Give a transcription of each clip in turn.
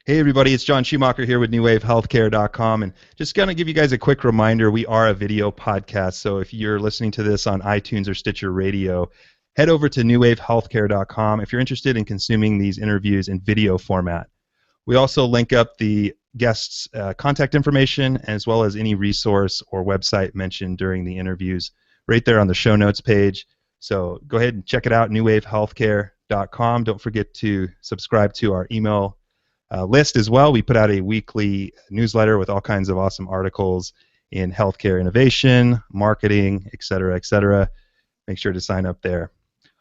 Hey everybody, it's John Schumacher here with NewWaveHealthcare.com, and just going to give you guys a quick reminder, we are a video podcast, so if you're listening to this on iTunes or Stitcher Radio, head over to NewWaveHealthcare.com if you're interested in consuming these interviews in video format. We also link up the guests' contact information as well as any resource or website mentioned during the interviews right there on the show notes page. So go ahead and check it out, NewWaveHealthcare.com. Don't forget to subscribe to our email list as well. We put out a weekly newsletter with all kinds of awesome articles in healthcare innovation, marketing, et cetera, et cetera. Make sure to sign up there.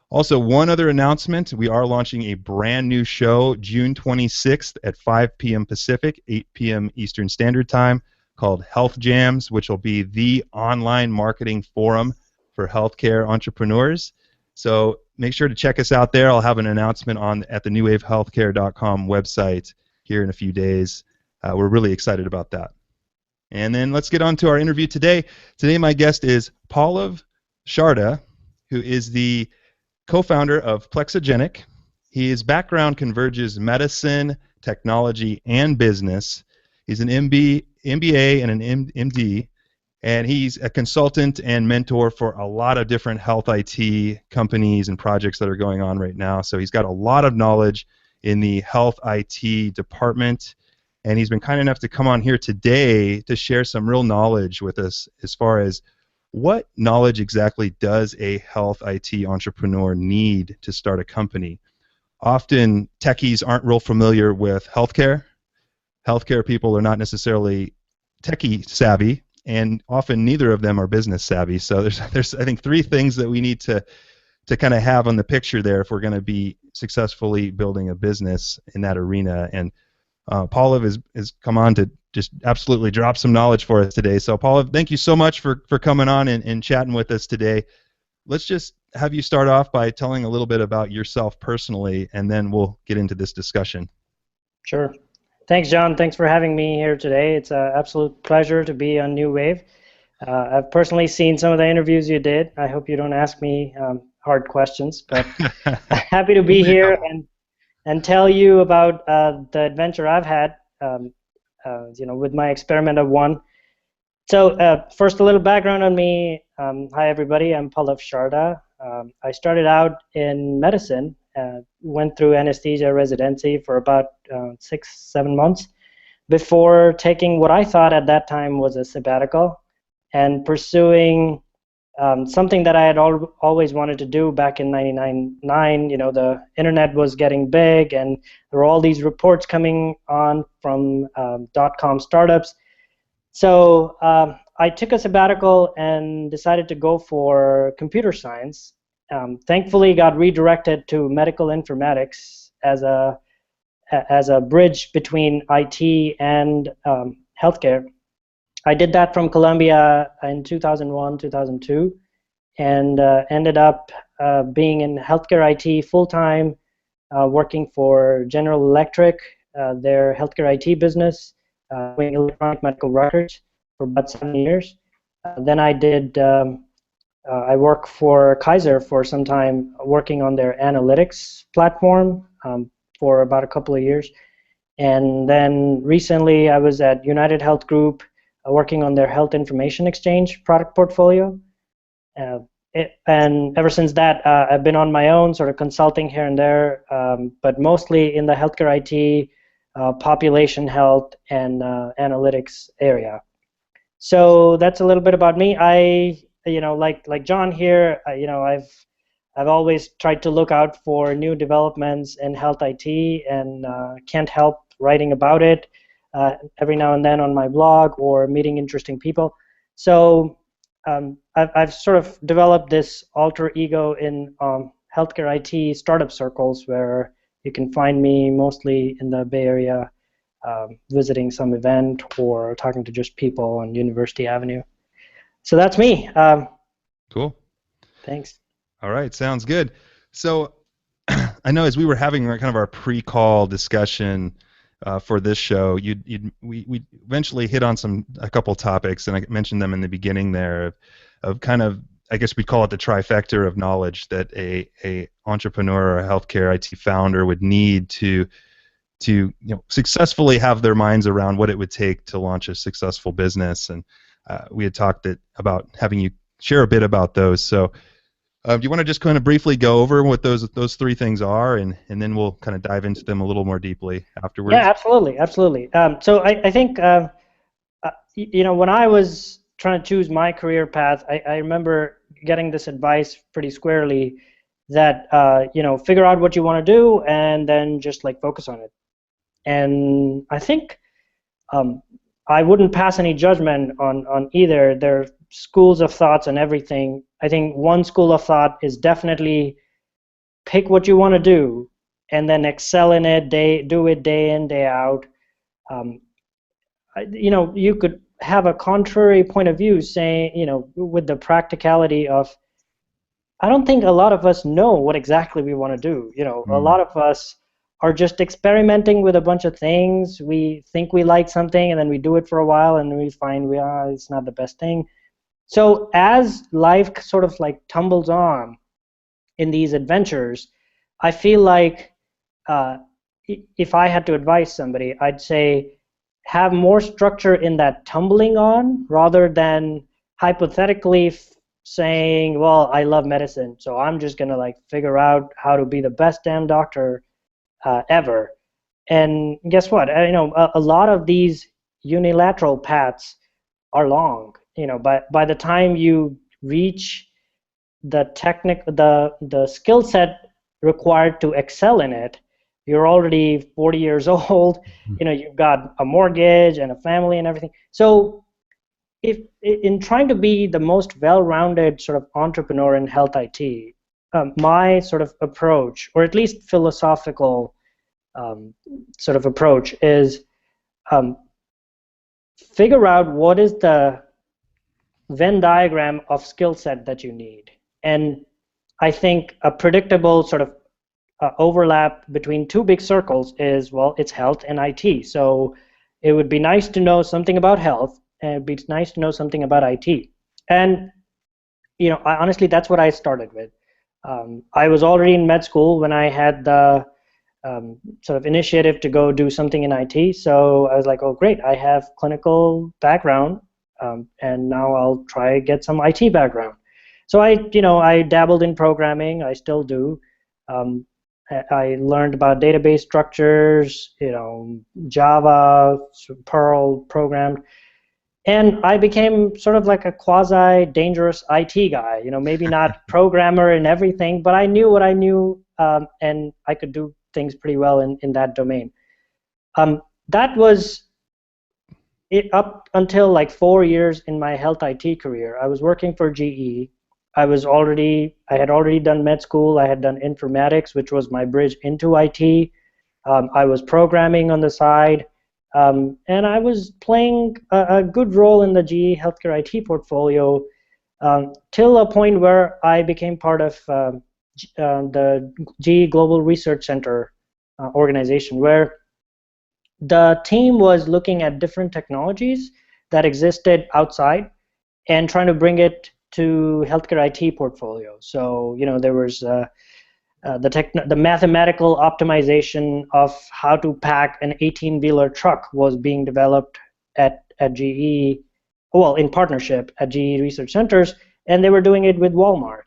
Also, one other announcement, we are launching a brand new show June 26th at 5 p.m. Pacific, 8 p.m. Eastern Standard Time, called Health Jams, which will be the online marketing forum for healthcare entrepreneurs. So make sure to check us out there. I'll have an announcement at the newwavehealthcare.com website here in a few days. We're really excited about that. And then let's get on to our interview today. Today my guest is Pallav Sharda, who is the co-founder of Plexogenic. His background converges medicine, technology, and business. He's an MBA and an MD, and he's a consultant and mentor for a lot of different health IT companies and projects that are going on right now. So he's got a lot of knowledge in the health IT department, and he's been kind enough to come on here today to share some real knowledge with us as far as what knowledge exactly does a health IT entrepreneur need to start a company. Often techies aren't real familiar with healthcare. Healthcare people are not necessarily techie savvy, and often neither of them are business savvy. So there's I think three things that we need to kind of have on the picture there if we're going to be successfully building a business in that arena. And Pallav has come on to just absolutely drop some knowledge for us today. So Pallav, thank you so much for coming on and chatting with us today. Let's just have you start off by telling a little bit about yourself personally, and then we'll get into this discussion. Sure. Thanks, John. Thanks for having me here today. It's an absolute pleasure to be on New Wave. I've personally seen some of the interviews you did. I hope you don't ask me hard questions, but happy to be here and tell you about the adventure I've had, with my experiment of one. So first, a little background on me. Hi, everybody. I'm Pallav Sharda. I started out in medicine. Went through anesthesia residency for about 6-7 months before taking what I thought at that time was a sabbatical and pursuing something that I had always wanted to do back in '99. The internet was getting big, and there were all these reports coming on from .com startups. So I took a sabbatical and decided to go for computer science. Thankfully, got redirected to medical informatics as a bridge between IT and healthcare. I did that from Columbia in 2001, 2002, and ended up being in healthcare IT full-time, working for General Electric, their healthcare IT business, doing electronic medical records for about 7 years. Then I worked for Kaiser for some time, working on their analytics platform for about a couple of years. And then recently I was at United Health Group, working on their health information exchange product portfolio. And ever since that, I've been on my own, sort of consulting here and there, but mostly in the healthcare IT, population health, and analytics area. So that's a little bit about me. Like John here, I've always tried to look out for new developments in health IT, and can't help writing about it every now and then on my blog or meeting interesting people. So I've sort of developed this alter ego in healthcare IT startup circles, where you can find me mostly in the Bay Area, visiting some event or talking to just people on University Avenue. So that's me. Cool. Thanks. All right, sounds good. So I know as we were having kind of our pre-call discussion for this show, we eventually hit on a couple topics, and I mentioned them in the beginning there of kind of, I guess we'd call it the trifecta of knowledge that a entrepreneur or a healthcare IT founder would need to to successfully have their minds around what it would take to launch a successful business. And we had talked about having you share a bit about those. So do you want to just kind of briefly go over what those three things are, and then we'll kind of dive into them a little more deeply afterwards? Yeah, absolutely, absolutely. So I think when I was trying to choose my career path, I remember getting this advice pretty squarely that figure out what you want to do and then just like focus on it. And I think I wouldn't pass any judgment on either. There are schools of thoughts and everything. I think one school of thought is definitely pick what you want to do and then excel in it, do it day in, day out. You could have a contrary point of view saying, with the practicality of, I don't think a lot of us know what exactly we want to do. A lot of us are just experimenting with a bunch of things. We think we like something and then we do it for a while and we find it's not the best thing. So as life sort of like tumbles on in these adventures, I feel like if I had to advise somebody, I'd say have more structure in that tumbling on rather than hypothetically saying, well, I love medicine, so I'm just going to like figure out how to be the best damn doctor ever. And guess what? A lot of these unilateral paths are long. By the time you reach the skill set required to excel in it, you're already 40 years old. You've got a mortgage and a family and everything. So if in trying to be the most well-rounded sort of entrepreneur in health IT, my sort of approach, or at least philosophical sort of approach, is figure out what is the Venn diagram of skill set that you need. And I think a predictable sort of overlap between two big circles is, well, it's health and IT. So it would be nice to know something about health, and it'd be nice to know something about IT. And honestly, that's what I started with. I was already in med school when I had the sort of initiative to go do something in IT. So I was like, oh, great, I have clinical background, and now I'll try get some IT background. So I dabbled in programming. I still do. I learned about database structures, Java, Perl programmed. And I became sort of like a quasi-dangerous IT guy, maybe not programmer and everything, but I knew what I knew, and I could do things pretty well in that domain. That was it up until like 4 years in my health IT career. I was working for GE. I had already done med school. I had done informatics, which was my bridge into IT. I was programming on the side. And I was playing a good role in the GE healthcare IT portfolio till a point where I became part of the GE Global Research Center organization, where the team was looking at different technologies that existed outside and trying to bring it to healthcare IT portfolio. So there was the mathematical optimization of how to pack an 18-wheeler truck was being developed at GE, well, in partnership at GE Research Centers, and they were doing it with Walmart.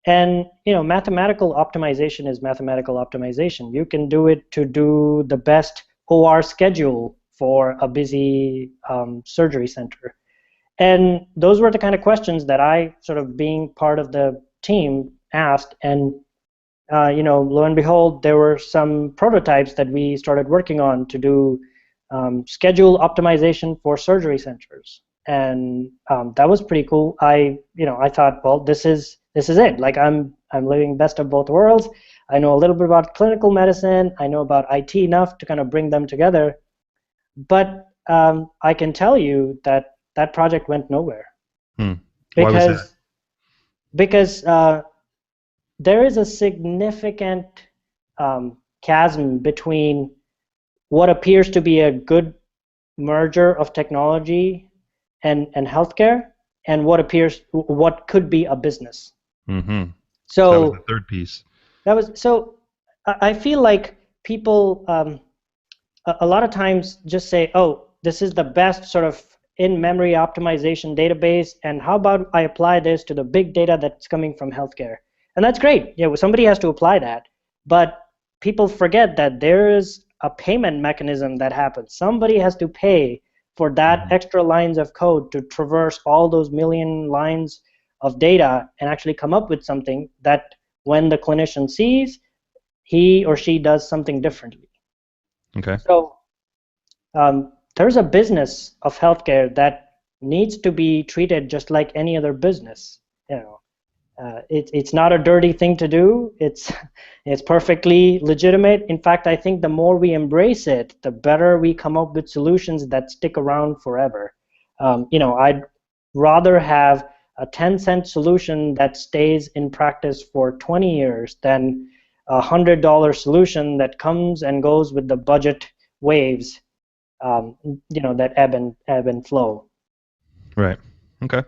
And mathematical optimization is mathematical optimization. You can do it to do the best OR schedule for a busy surgery center. And those were the kind of questions that I, sort of being part of the team, asked. And lo and behold, there were some prototypes that we started working on to do schedule optimization for surgery centers, and that was pretty cool. I thought, well, this is it. Like I'm living best of both worlds. I know a little bit about clinical medicine. I know about IT enough to kind of bring them together. But I can tell you that project went nowhere. Why was that? Because there is a significant chasm between what appears to be a good merger of technology and healthcare, and what could be a business. Mm-hmm. So that was the third piece. I feel like people a lot of times just say, oh, this is the best sort of in-memory optimization database, and how about I apply this to the big data that's coming from healthcare? And that's great. Yeah, well, somebody has to apply that. But people forget that there is a payment mechanism that happens. Somebody has to pay for that Mhm. extra lines of code to traverse all those million lines of data and actually come up with something that when the clinician sees, he or she does something differently. Okay. So there's a business of healthcare that needs to be treated just like any other business. You know, it's not a dirty thing to do. It's perfectly legitimate. In fact, I think the more we embrace it, the better we come up with solutions that stick around forever. I'd rather have a 10-cent solution that stays in practice for 20 years than a $100 solution that comes and goes with the budget waves, that ebb and flow. Right. Okay.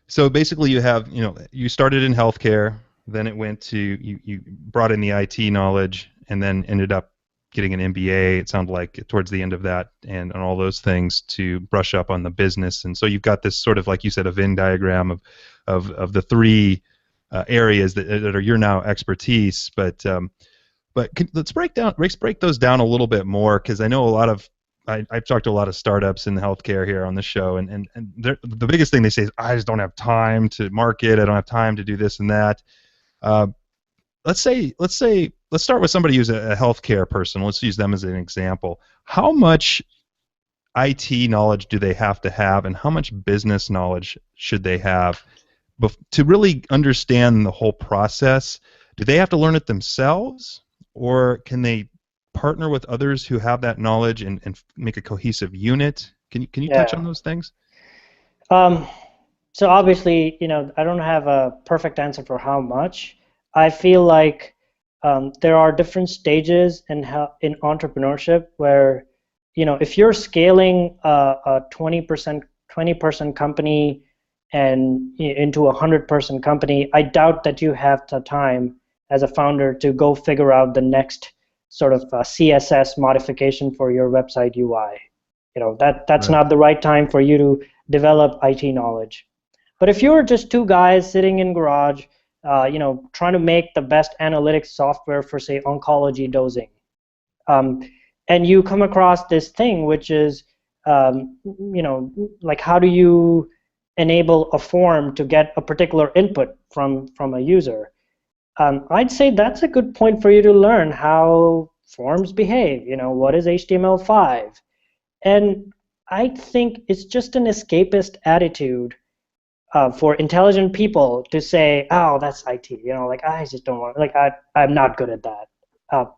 So basically, you have, you started in healthcare, then it went to you brought in the IT knowledge, and then ended up getting an MBA. It sounded like towards the end of that, and all those things to brush up on the business. And so you've got this sort of, like you said, a Venn diagram of the three areas that are your now expertise. But let's break those down a little bit more, because I know I've talked to a lot of startups in healthcare here on the show, and the biggest thing they say is, I just don't have time to market. I don't have time to do this and that. Uh, let's start with somebody who's a healthcare person. Let's use them as an example. How much IT knowledge do they have to have, and how much business knowledge should they have to really understand the whole process? Do they have to learn it themselves, or can they partner with others who have that knowledge and make a cohesive unit? Can you touch Yeah. on those things? Um, so obviously, I don't have a perfect answer for how much. I feel like there are different stages in entrepreneurship where, if you're scaling a 20% company and into a 100-person company, I doubt that you have the time as a founder to go figure out the next sort of CSS modification for your website UI. That's Right. not the right time for you to develop IT knowledge. But if you're just two guys sitting in garage, trying to make the best analytics software for, say, oncology dosing, um, and you come across this thing, which is, like, how do you enable a form to get a particular input from a user? I'd say that's a good point for you to learn how forms behave. What is HTML5? And I think it's just an escapist attitude for intelligent people to say, "Oh, that's IT." Like, I just don't want. Like, I'm not good at that.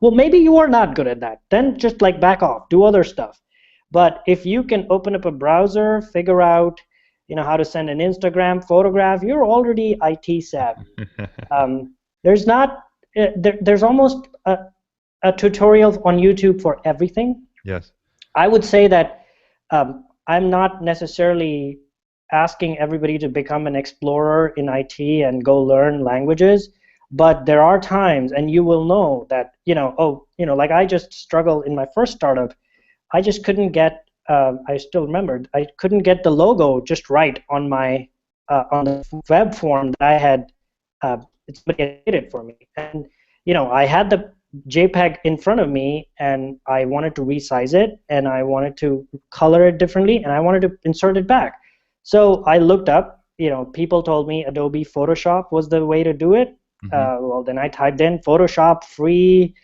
Well, maybe you are not good at that. Then just like back off, do other stuff. But if you can open up a browser, figure out, how to send an Instagram photograph, you're already IT savvy. There's not. There's almost a tutorial on YouTube for everything. Yes. I would say that I'm not necessarily asking everybody to become an explorer in IT and go learn languages, but there are times, and you will know that, like I just struggled in my first startup. I just couldn't get, I still remembered, I couldn't get the logo just right on the web form that I had, somebody had made it for me. And, I had the JPEG in front of me, and I wanted to resize it, and I wanted to color it differently, and I wanted to insert it back. So I looked up, people told me Adobe Photoshop was the way to do it. Hmm. Well, then I typed in Photoshop free,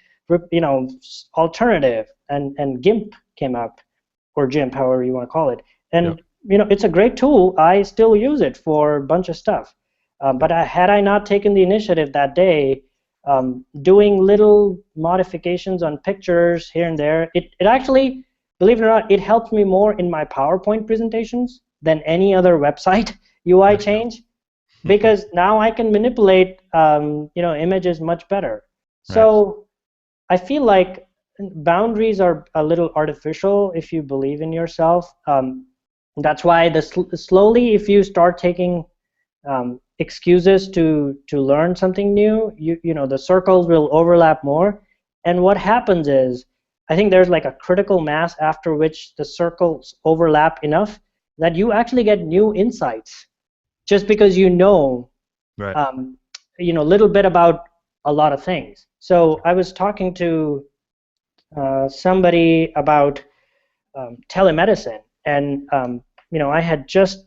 alternative, and GIMP came up, or GIMP, however you want to call it. Yep. And, it's a great tool. I still use it for a bunch of stuff. Yep. Had I not taken the initiative that day, doing little modifications on pictures here and there, it actually, believe it or not, it helped me more in my PowerPoint presentations than any other website UI change, because now I can manipulate images much better. Right. So I feel like boundaries are a little artificial if you believe in yourself. That's why slowly, if you start taking excuses to learn something new, the circles will overlap more. And what happens is I think there's like a critical mass after which the circles overlap enough that you actually get new insights just because Right. um, a little bit about a lot of things. So I was talking to somebody about telemedicine, and I had just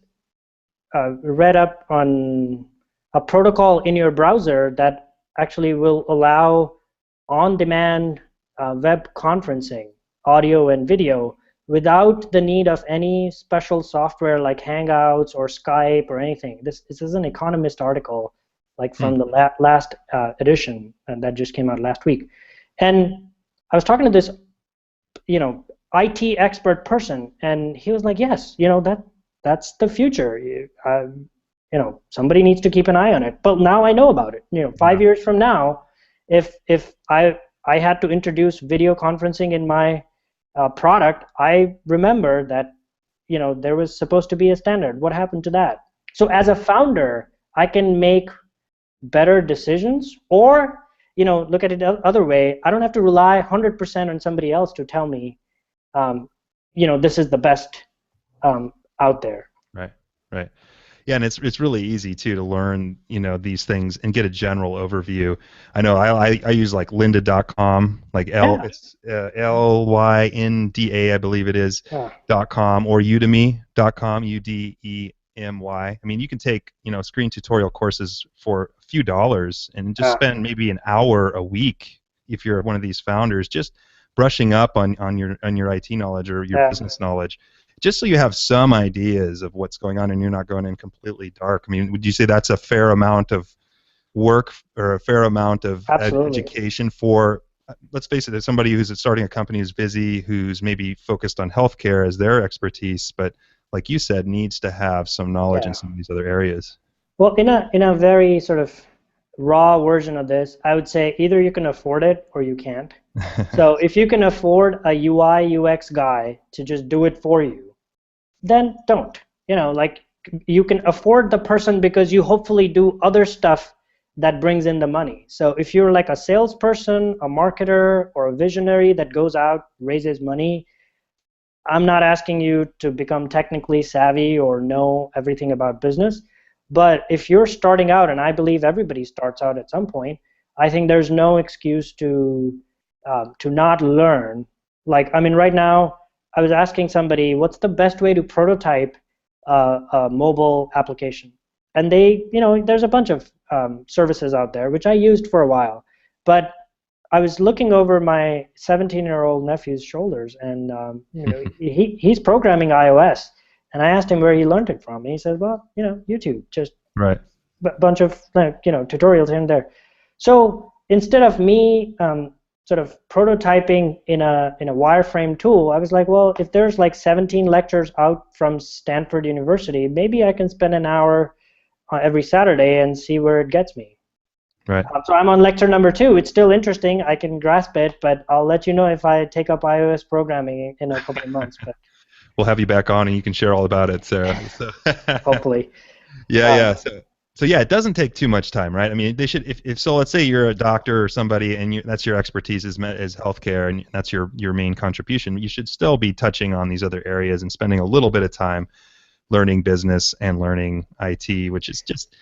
read up on a protocol in your browser that actually will allow on-demand web conferencing, audio and video, without the need of any special software like Hangouts or Skype or anything. This is an Economist article, like Hmm. from the last edition that just came out last week. And I was talking to this, IT expert person, and he was like, "Yes, that's the future. Somebody needs to keep an eye on it." But now I know about it. 5 years from now, if I had to introduce video conferencing in my product, I remember that there was supposed to be a standard. What happened to that? So as a founder, I can make better decisions, or look at it the other way. I don't have to rely 100% on somebody else to tell me, this is the best out there. Right. Right. Yeah, and it's really easy too to learn, these things and get a general overview. I know I use like lynda.com, like Yeah. it's Lynda, I believe it is, Yeah. .com, or udemy.com, Udemy. I mean, you can take, screen tutorial courses for a few dollars and just spend maybe an hour a week if you're one of these founders just brushing up on your IT knowledge or your business knowledge, just so you have some ideas of what's going on and you're not going in completely dark. I mean, would you say that's a fair amount of work or a fair amount of education for, let's face it, as somebody who's starting a company who's busy, who's maybe focused on healthcare as their expertise, but like you said, needs to have some knowledge in some of these other areas? Well, in a very sort of raw version of this, I would say either you can afford it or you can't. So if you can afford a UI UX guy to just do it for you, then don't. Like, you can afford the person because you hopefully do other stuff that brings in the money. So if you're like a salesperson, a marketer, or a visionary that goes out, raises money, I'm not asking you to become technically savvy or know everything about business. But if you're starting out, and I believe everybody starts out at some point, I think there's no excuse to not learn. Like, I mean, right now, I was asking somebody, what's the best way to prototype a mobile application? And there's a bunch of services out there, which I used for a while. But I was looking over my 17-year-old nephew's shoulders, and he's programming iOS. And I asked him where he learned it from. And he said, well, YouTube, just right. bunch of tutorials here and there. So instead of me sort of prototyping in a wireframe tool, I was like, well, if there's like 17 lectures out from Stanford University, maybe I can spend an hour every Saturday and see where it gets me. Right. So I'm on lecture number 2. It's still interesting. I can grasp it, but I'll let you know if I take up iOS programming in a couple of months. But we'll have you back on and you can share all about it, Sarah. So hopefully. Yeah. So yeah, it doesn't take too much time, right? I mean, they should. If so, let's say you're a doctor or somebody, and that's your expertise is healthcare, and that's your main contribution. You should still be touching on these other areas and spending a little bit of time learning business and learning IT, which is just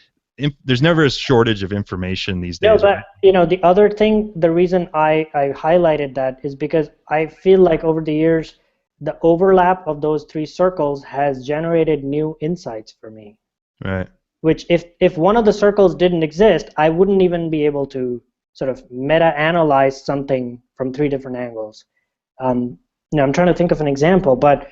there's never a shortage of information these days. No, but the other thing, the reason I highlighted that is because I feel like over the years, the overlap of those 3 circles has generated new insights for me. Right. Which if one of the circles didn't exist, I wouldn't even be able to sort of meta-analyze something from 3 different angles. I'm trying to think of an example, but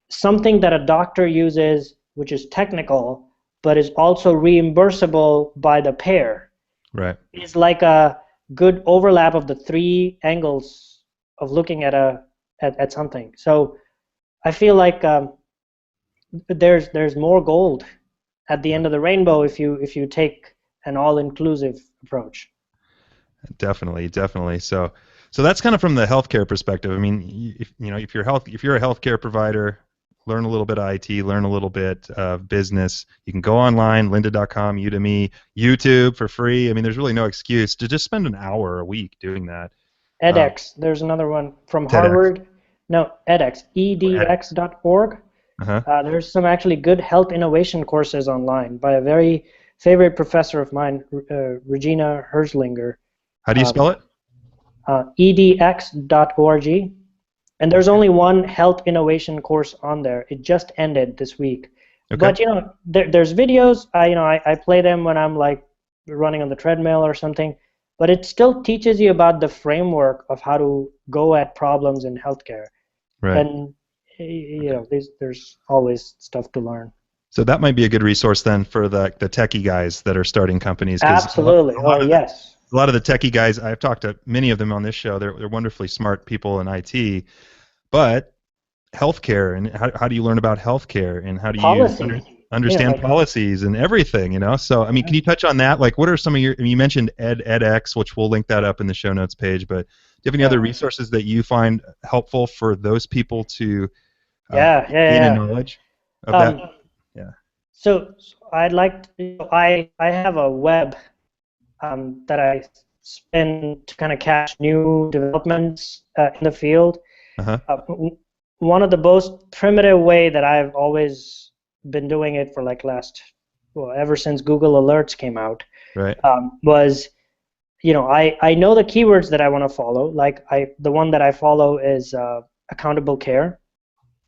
something that a doctor uses, which is technical, but is also reimbursable by the payer, right, is like a good overlap of the 3 angles of looking at something. So I feel like there's more gold at the end of the rainbow if you take an all-inclusive approach. Definitely. So that's kind of from the healthcare perspective. I mean, if you're a healthcare provider, learn a little bit of IT, learn a little bit of business. You can go online, lynda.com, Udemy, YouTube for free. I mean, there's really no excuse to just spend an hour a week doing that. edX. There's another one from TEDx. Harvard. No, edX, Oh, edX. edx.org. Uh-huh. There's some actually good health innovation courses online by a very favorite professor of mine, Regina Herzlinger. How do you spell it? edx.org. And there's Okay. only one health innovation course on there. It just ended this week. Okay. But there's videos. I play them when I'm like running on the treadmill or something. But it still teaches you about the framework of how to go at problems in healthcare. Right. And there's always stuff to learn. So that might be a good resource then for the techie guys that are starting companies. 'Cause Absolutely. Yes. A lot of the techie guys, I've talked to many of them on this show. They're wonderfully smart people in IT, but healthcare, and how do you learn about healthcare, and how do you understand policies and everything, So, I mean, can you touch on that? Like, what are some of you mentioned edX, which we'll link that up in the show notes page, but do you have any other resources that you find helpful for those people to gain a knowledge of that? Yeah. So I'd like I have a web that I spin to kind of catch new developments in the field. Uh-huh. One of the most primitive way that I've always been doing it for ever since Google Alerts came out, right. Was, I know the keywords that I want to follow. The one that I follow is accountable care,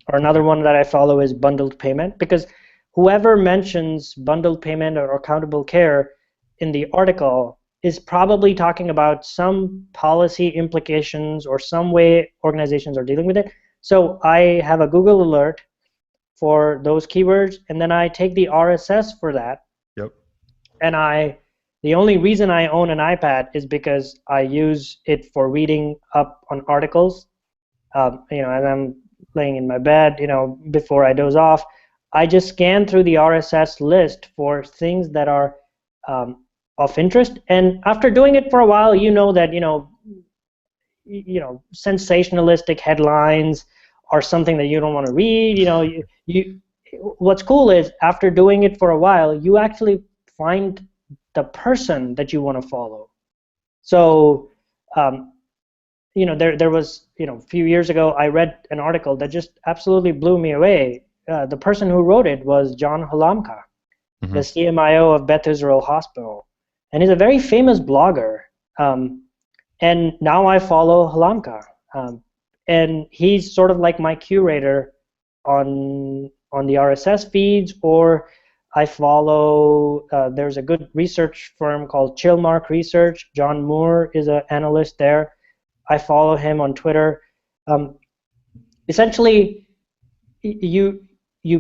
or another one that I follow is bundled payment, because whoever mentions bundled payment or accountable care in the article is probably talking about some policy implications or some way organizations are dealing with it. So I have a Google alert for those keywords, and then I take the RSS for that. Yep. And the only reason I own an iPad is because I use it for reading up on articles. As I'm laying in my bed, before I doze off, I just scan through the RSS list for things that are of interest. And after doing it for a while, that sensationalistic headlines are something that you don't want to read. What's cool is after doing it for a while, you actually find the person that you want to follow. So there was a few years ago, I read an article that just absolutely blew me away. The person who wrote it was John Halamka, mm-hmm. the CMIO of Beth Israel Hospital, and he's a very famous blogger. And now I follow Halamka, and he's sort of like my curator on the RSS feeds. Or I follow. There's a good research firm called Chillmark Research. John Moore is an analyst there. I follow him on Twitter. Essentially, you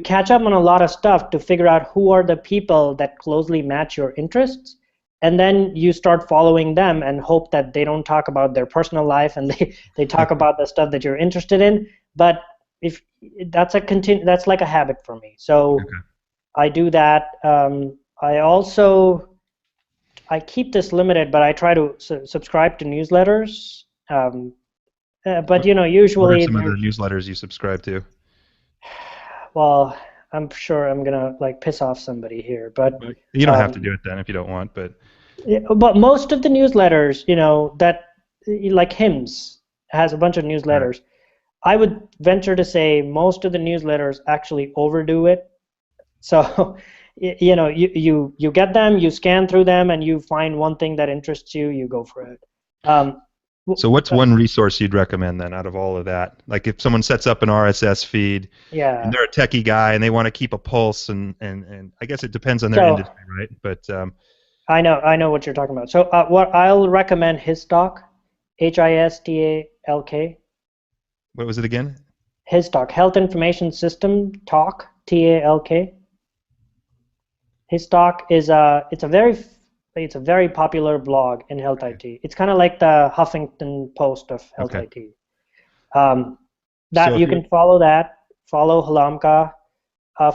catch up on a lot of stuff to figure out who are the people that closely match your interests, and then you start following them and hope that they don't talk about their personal life and they talk about the stuff that you're interested in. But if that's that's like a habit for me. So I do that. I keep this limited, but I try to subscribe to newsletters. But usually. What are some of the newsletters you subscribe to? Well, I'm sure I'm gonna piss off somebody here, but you don't have to do it then if you don't want. But most of the newsletters, that like Hymns has a bunch of newsletters. Right. I would venture to say most of the newsletters actually overdo it. So you get them, you scan through them, and you find one thing that interests you, you go for it. So what's one resource you'd recommend then out of all of that? Like if someone sets up an RSS feed, and they're a techie guy and they want to keep a pulse, and I guess it depends on their industry, right? But I know what you're talking about. So what I'll recommend HISTALK, HISTALK. What was it again? HISTALK, Health Information System Talk, TALK. HISTALK is it's a very popular blog in health IT. It's kind of like the Huffington Post of health IT. You can follow that. Follow Halamka.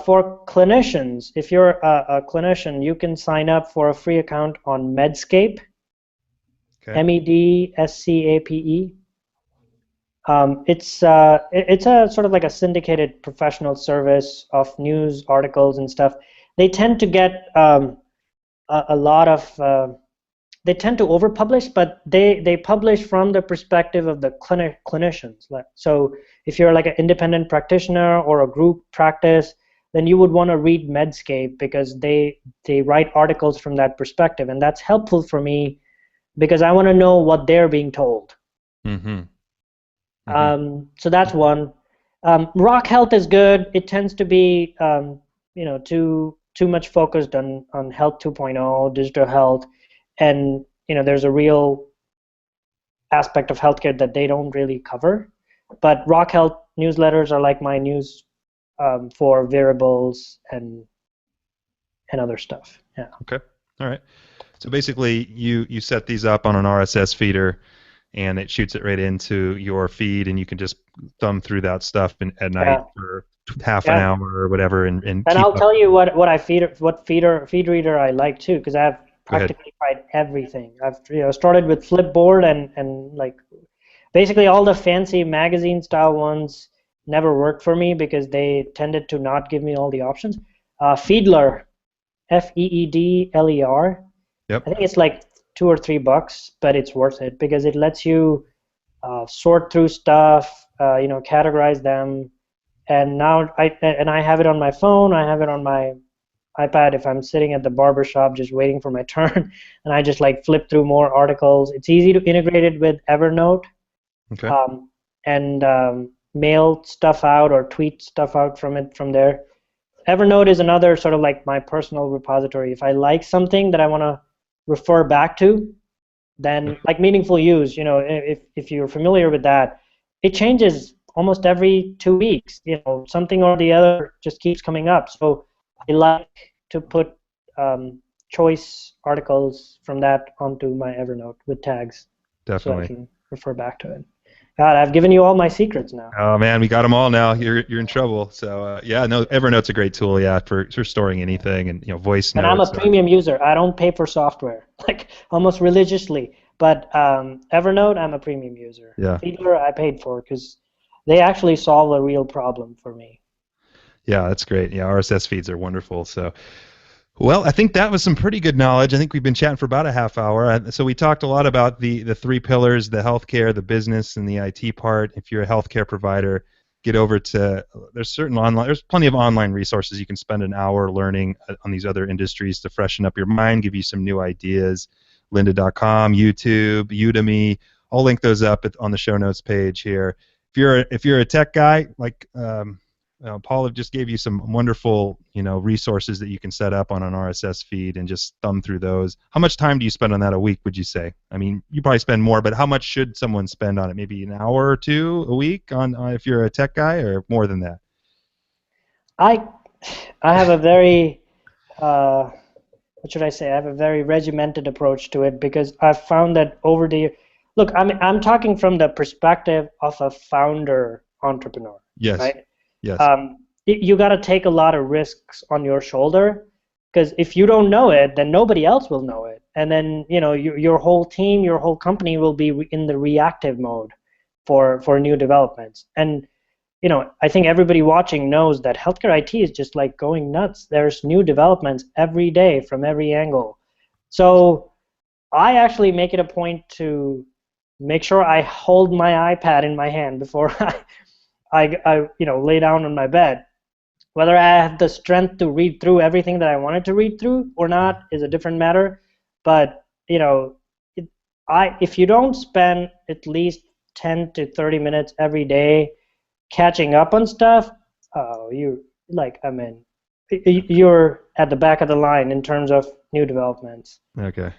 For clinicians, if you're a clinician, you can sign up for a free account on Medscape. MEDSCAPE. It's a sort of like a syndicated professional service of news articles and stuff. They tend to get a lot of they tend to overpublish, but they publish from the perspective of the clinicians. So if you're like an independent practitioner or a group practice, then you would want to read Medscape because they write articles from that perspective, and that's helpful for me because I want to know what they're being told. Mm-hmm. Mm-hmm. So that's one. Rock Health is good. It tends to be too much focused on Health 2.0, digital health, and there's a real aspect of healthcare that they don't really cover. But Rock Health newsletters are like my news for variables and other stuff. Yeah. Okay. All right. So basically, you set these up on an RSS feeder, and it shoots it right into your feed, and you can just thumb through that stuff at night for half an hour or whatever, and keep I'll up. tell you what feed reader I like too, because I've practically tried everything. I've started with Flipboard and like basically all the fancy magazine style ones never worked for me because they tended to not give me all the options. Feedler, Feedler. Yep. I think it's like $2 or $3, but it's worth it because it lets you sort through stuff, categorize them. And now I have it on my phone. I have it on my iPad if I'm sitting at the barber shop just waiting for my turn, and I just like flip through more articles. It's easy to integrate it with Evernote, Okay. and mail stuff out or tweet stuff out from there. Evernote is another sort of like my personal repository. If I like something that I want to refer back to, then like meaningful use, if you're familiar with that, it changes almost every 2 weeks. Something or the other just keeps coming up. So I like to put choice articles from that onto my Evernote with tags. Definitely. So I can refer back to it. God, I've given you all my secrets now. Oh man, we got them all now. You're in trouble. So no, Evernote's a great tool, for storing anything and voice notes. And I'm a premium user. I don't pay for software, like almost religiously. But Evernote, I'm a premium user. Yeah. Feedler, I paid for because they actually solve a real problem for me. Yeah, that's great. Yeah, RSS feeds are wonderful. So, well, I think that was some pretty good knowledge. I think we've been chatting for about a half hour. So we talked a lot about the three pillars: the healthcare, the business, and the IT part. If you're a healthcare provider, get over to there's plenty of online resources you can spend an hour learning on these other industries to freshen up your mind, give you some new ideas. Lynda.com, YouTube, Udemy. I'll link those up on the show notes page here. If you're a tech guy, like Pallav just gave you some wonderful resources that you can set up on an RSS feed and just thumb through those. How much time do you spend on that a week, would you say? I mean, you probably spend more, but how much should someone spend on it? Maybe an hour or two a week on if you're a tech guy, or more than that? I have a very what should I say? I have a very regimented approach to it because I've found that over the look, I'm talking from the perspective of a founder entrepreneur. Yes. Right? Yes. You got to take a lot of risks on your shoulder because if you don't know it, then nobody else will know it, and then your whole team, your whole company will be in the reactive mode for new developments. And I think everybody watching knows that healthcare IT is just like going nuts. There's new developments every day from every angle. So I actually make it a point to make sure I hold my iPad in my hand before I lay down on my bed. Whether I have the strength to read through everything that I wanted to read through or not is a different matter. But if you don't spend at least 10 to 30 minutes every day catching up on stuff, you're at the back of the line in terms of new developments. Okay.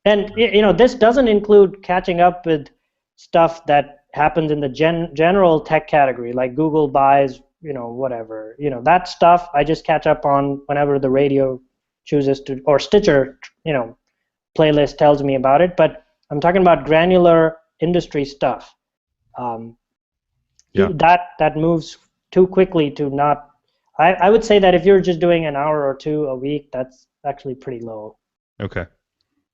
And this doesn't include catching up with stuff that happens in the general tech category, like Google buys, whatever. That stuff I just catch up on whenever the radio chooses to, or Stitcher, playlist tells me about it. But I'm talking about granular industry stuff. That moves too quickly to not. I would say that if you're just doing an hour or two a week, that's actually pretty low. Okay.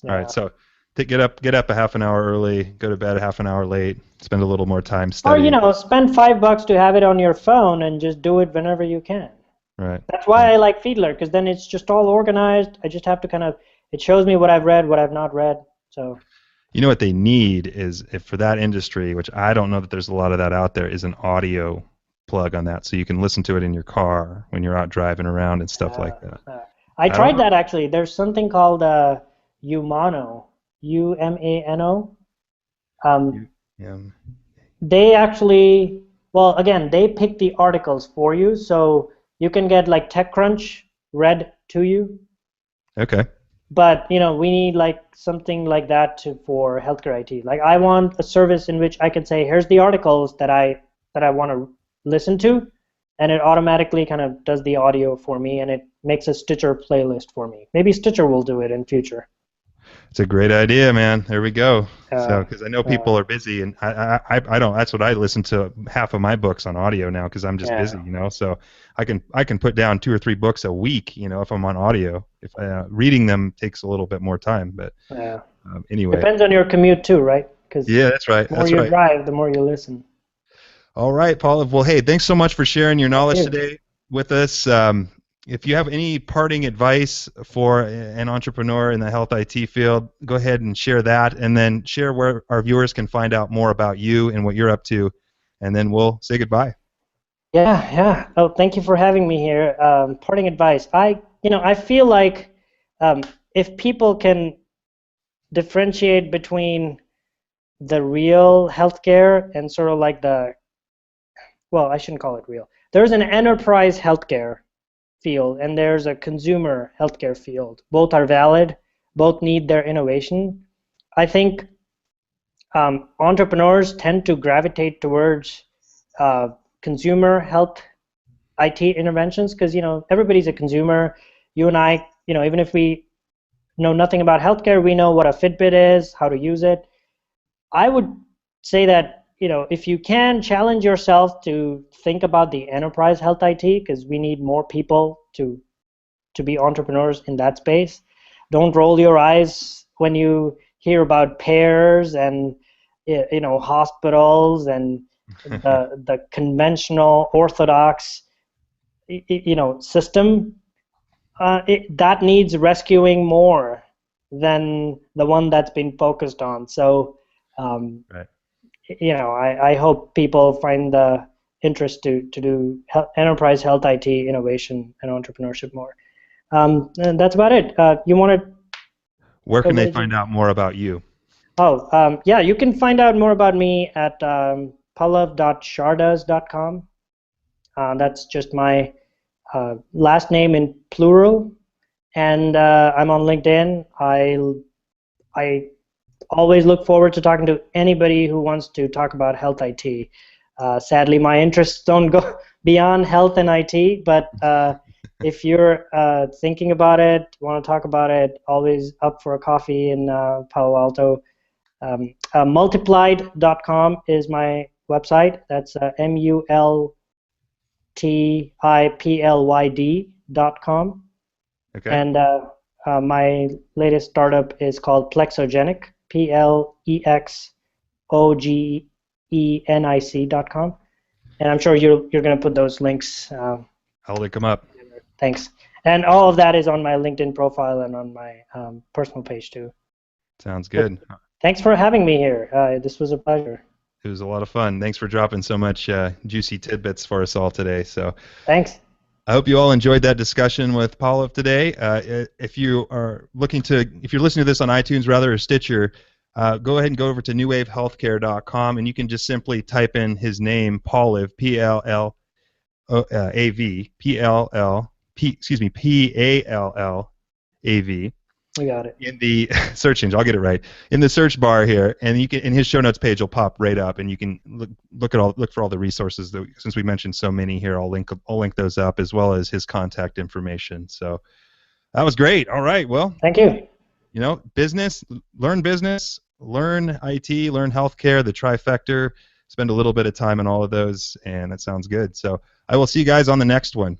Yeah. All right. So get up a half an hour early, go to bed a half an hour late, spend a little more time studying. Or spend $5 to have it on your phone and just do it whenever you can. Right. That's why I like Feedler, because then it's just all organized. I just have to it shows me what I've read, what I've not read. So You know what they need is, if for that industry, which I don't know that there's a lot of that out there, is an audio plug on that, so you can listen to it in your car when you're out driving around and stuff uh, like that. I I don't tried know. that actually. There's something called Umano, Umano. Um, Yeah. they actually, well, again, they pick the articles for you, so you can get like TechCrunch read to you. Okay. But we need like something like that for healthcare IT. Like I want a service in which I can say, here's the articles that I want to listen to, and it automatically kind of does the audio for me, and it makes a Stitcher playlist for me. Maybe Stitcher will do it in future. It's a great idea, man. There we go. So, Uh, because I know uh, people are busy, and I don't. That's what I listen to half of my books on audio now, because I'm just yeah, busy, So I can put down 2 or 3 books a week, if I'm on audio. If reading them takes a little bit more time, but yeah. anyway. Depends on your commute too, right? Because Yeah, that's right. the more That's you right. drive, the more you listen. All right, Paul. Well, hey, thanks so much for sharing your Thank knowledge you. today with us. If you have any parting advice for an entrepreneur in the health IT field, go ahead and share that, and then share where our viewers can find out more about you and what you're up to, and then we'll say goodbye. Yeah, yeah. Oh, thank you for having me here. Parting advice. I feel like um, if people can differentiate between the real healthcare and sort of like well, I shouldn't call it real. There's an enterprise healthcare field and there's a consumer healthcare field. Both are valid. Both need their innovation. I think entrepreneurs tend to gravitate towards uh, consumer health IT interventions because everybody's a consumer. You and I, even if we know nothing about healthcare, we know what a Fitbit is, how to use it. I would say that if you can challenge yourself to think about the enterprise health IT, because we need more people to be entrepreneurs in that space. Don't roll your eyes when you hear about payers and hospitals and the conventional orthodox system. That needs rescuing more than the one that's been focused on. So Right. I hope people find the interest to do enterprise health IT innovation and entrepreneurship more. And that's about it. You want to? Where can What they did you? find out more about you? Oh, yeah. You can find out more about me at pallav.shardas.com. That's just my last name in plural, and I'm on LinkedIn. I always look forward to talking to anybody who wants to talk about health IT. Sadly, my interests don't go beyond health and IT, but if you're thinking about it, want to talk about it, always up for a coffee in Palo Alto. Multiplied.com is my website. That's multiplyd.com. Okay. And my latest startup is called Plexogenic, plexogenic.com. And I'm sure you're going to put those links. I'll link them up. Thanks. And all of that is on my LinkedIn profile and on my personal page too. Sounds But good. thanks for having me here. This was a pleasure. It was a lot of fun. Thanks for dropping so much juicy tidbits for us all today. So Thanks. I hope you all enjoyed that discussion with Pallav today. If you're listening to this on iTunes rather or Stitcher, go ahead and go over to newwavehealthcare.com, and you can just simply type in his name, Pallav, P-L-L-A-V, P-A-L-L-A-V, We got it. in the search engine. I'll get it right. In the search bar here, and you can, in his show notes page will pop right up, and you can look for all the resources that, since we mentioned so many here, I'll link those up, as well as his contact information. So that was great. All right. Well, Thank you. business, learn IT, learn healthcare, the trifecta. Spend a little bit of time on all of those, and that sounds good. So I will see you guys on the next one.